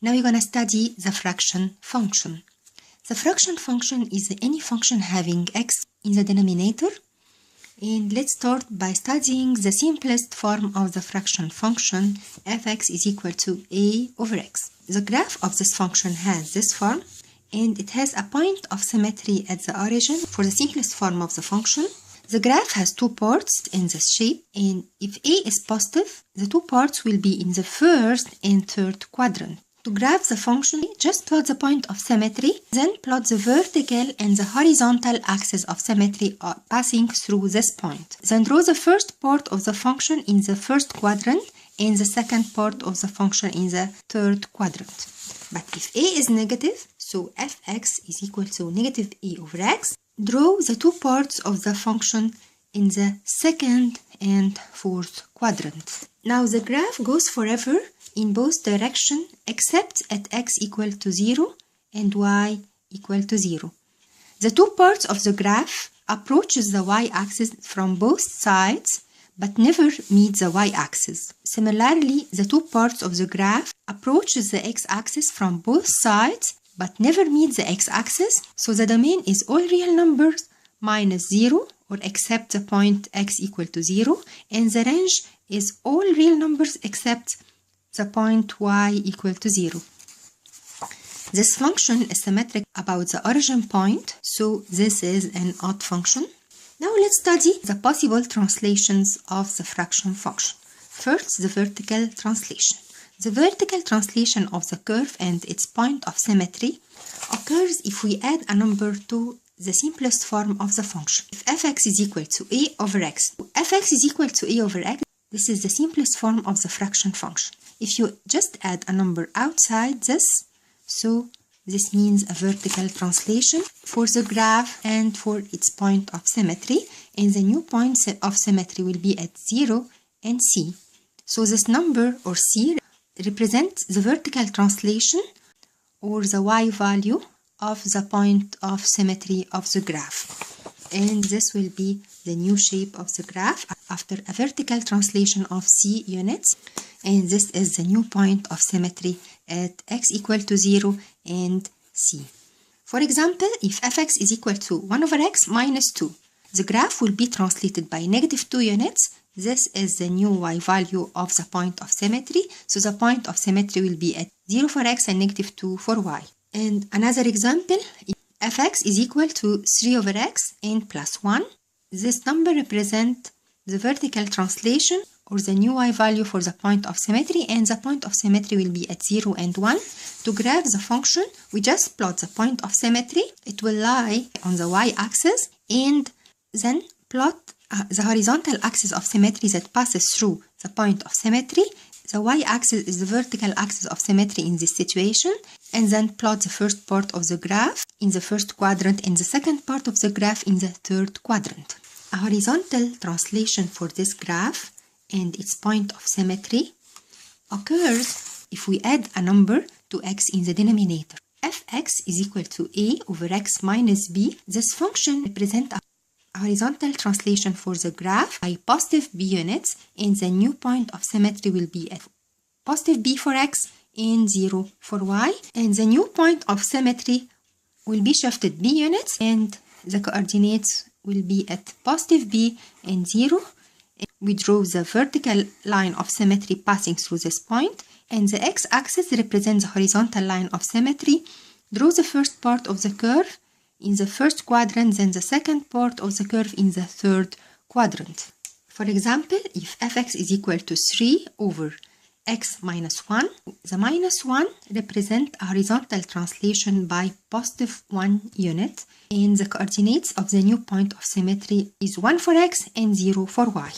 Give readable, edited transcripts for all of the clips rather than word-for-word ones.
Now we're going to study the fraction function. The fraction function is any function having x in the denominator. And let's start by studying the simplest form of the fraction function, fx is equal to a over x. The graph of this function has this form, and it has a point of symmetry at the origin for the simplest form of the function. The graph has two parts in this shape, and if a is positive, the two parts will be in the first and third quadrant. To graph the function, just plot the point of symmetry, then plot the vertical and the horizontal axis of symmetry passing through this point. Then draw the first part of the function in the first quadrant and the second part of the function in the third quadrant. But if a is negative, so fx is equal to negative a over x, draw the two parts of the function in the second and fourth quadrant. Now the graph goes forever in both directions except at x equal to 0 and y equal to 0. The two parts of the graph approaches the y-axis from both sides but never meet the y-axis. Similarly, the two parts of the graph approaches the x-axis from both sides but never meet the x-axis, so the domain is all real numbers minus 0 or except the point x equal to 0, and the range is all real numbers except the point y equal to 0. This function is symmetric about the origin point, so this is an odd function. Now let's study the possible translations of the fraction function. First, the vertical translation. The vertical translation of the curve and its point of symmetry occurs if we add a number to the simplest form of the function. If fx is equal to a over x, fx is equal to a over x, this is the simplest form of the fraction function. If you just add a number outside this, so this means a vertical translation for the graph and for its point of symmetry, and the new point of symmetry will be at 0 and c. So this number or c represents the vertical translation or the y value of the point of symmetry of the graph. And this will be the new shape of the graph after a vertical translation of c units, and this is the new point of symmetry at x equal to 0 and c. For example, if fx is equal to 1 over x minus 2, the graph will be translated by negative 2 units. This is the new y value of the point of symmetry, so the point of symmetry will be at 0 for x and negative 2 for y. And another example, fx is equal to 3 over x and plus 1. This number represents the vertical translation or the new y value for the point of symmetry, and the point of symmetry will be at 0 and 1. To graph the function, we just plot the point of symmetry. It will lie on the y-axis, and then plot the horizontal axis of symmetry that passes through the point of symmetry. The y-axis is the vertical axis of symmetry in this situation, and then plot the first part of the graph in the first quadrant and the second part of the graph in the third quadrant. A horizontal translation for this graph and its point of symmetry occurs if we add a number to x in the denominator. fx is equal to a over x minus b. This function represents a horizontal translation for the graph by positive b units, and the new point of symmetry will be at positive b for x and 0 for y, and the new point of symmetry will be shifted b units, and the coordinates will be at positive b and 0. We draw the vertical line of symmetry passing through this point, and the x-axis represents the horizontal line of symmetry. Draw the first part of the curve in the first quadrant, then the second part of the curve in the third quadrant. For example, if fx is equal to 3 over x minus 1, the minus 1 represents a horizontal translation by positive 1 unit, and the coordinates of the new point of symmetry is 1 for x and 0 for y.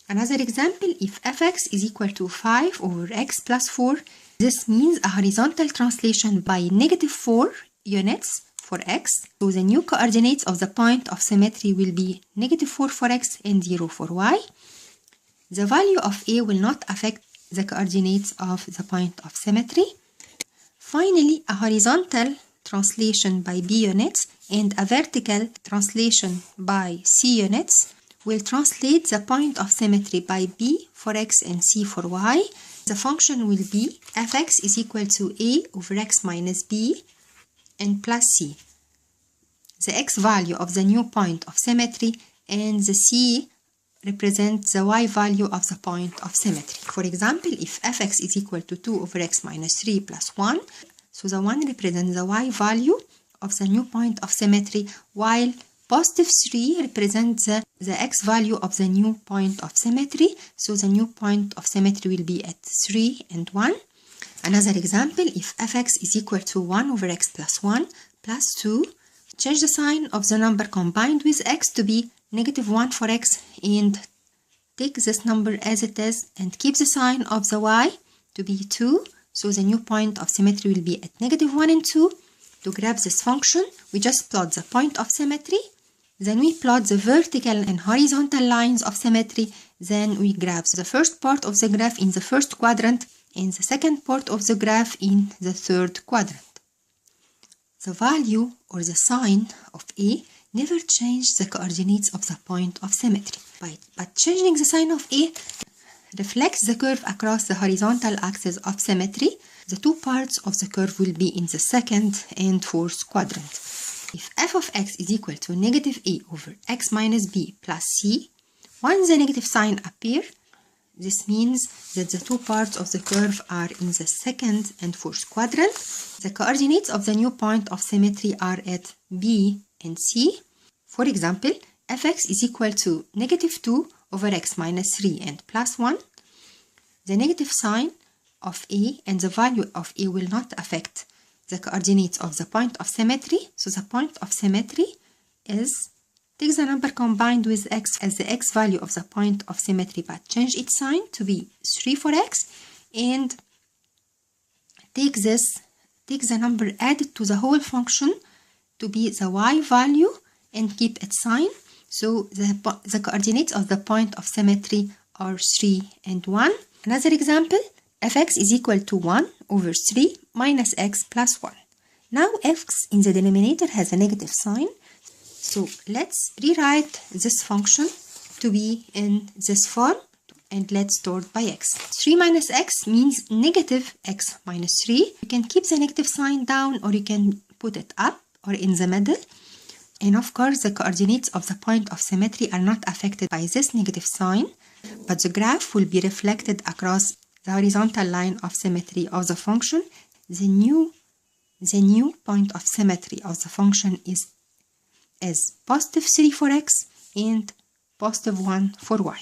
Another example, if fx is equal to 5 over x plus 4, this means a horizontal translation by negative 4 units for x, so the new coordinates of the point of symmetry will be negative 4 for x and 0 for y. The value of a will not affect the coordinates of the point of symmetry. Finally, a horizontal translation by b units and a vertical translation by c units will translate the point of symmetry by b for x and c for y, The function will be fx is equal to a over x minus b and plus c. The x value of the new point of symmetry and the c represents the y value of the point of symmetry. For example, if fx is equal to 2 over x minus 3 plus 1, so the 1 represents the y value of the new point of symmetry, while positive 3 represents the x value of the new point of symmetry. So the new point of symmetry will be at 3 and 1. Another example, if fx is equal to 1 over x plus 1 plus 2, change the sign of the number combined with x to be negative 1 for x and take this number as it is and keep the sign of the y to be 2. So the new point of symmetry will be at negative 1 and 2. To graph this function, we just plot the point of symmetry. Then we plot the vertical and horizontal lines of symmetry. Then we graph the first part of the graph in the first quadrant and the second part of the graph in the third quadrant. The value or the sign of A never changes the coordinates of the point of symmetry. But changing the sign of A reflects the curve across the horizontal axis of symmetry. The two parts of the curve will be in the second and fourth quadrant. If f of x is equal to negative a over x minus b plus c, once the negative sign appears, this means that the two parts of the curve are in the second and fourth quadrant. The coordinates of the new point of symmetry are at b and c. For example, fx is equal to negative 2 over x minus 3 and plus 1. The negative sign of a and the value of a will not affect the coordinates of the point of symmetry. So the point of symmetry is, take the number combined with x as the x value of the point of symmetry, but change its sign to be 3 for x, and take the number added to the whole function to be the y value and keep its sign. So the coordinates of the point of symmetry are 3 and 1. Another example, fx is equal to 1 over 3 minus x plus 1. Now x in the denominator has a negative sign. So let's rewrite this function to be in this form and let's sort by x. 3 minus x means negative x minus 3. You can keep the negative sign down or you can put it up or in the middle. And of course, the coordinates of the point of symmetry are not affected by this negative sign, but the graph will be reflected across the horizontal line of symmetry of the function. The new point of symmetry of the function is positive 3 for x and positive 1 for y.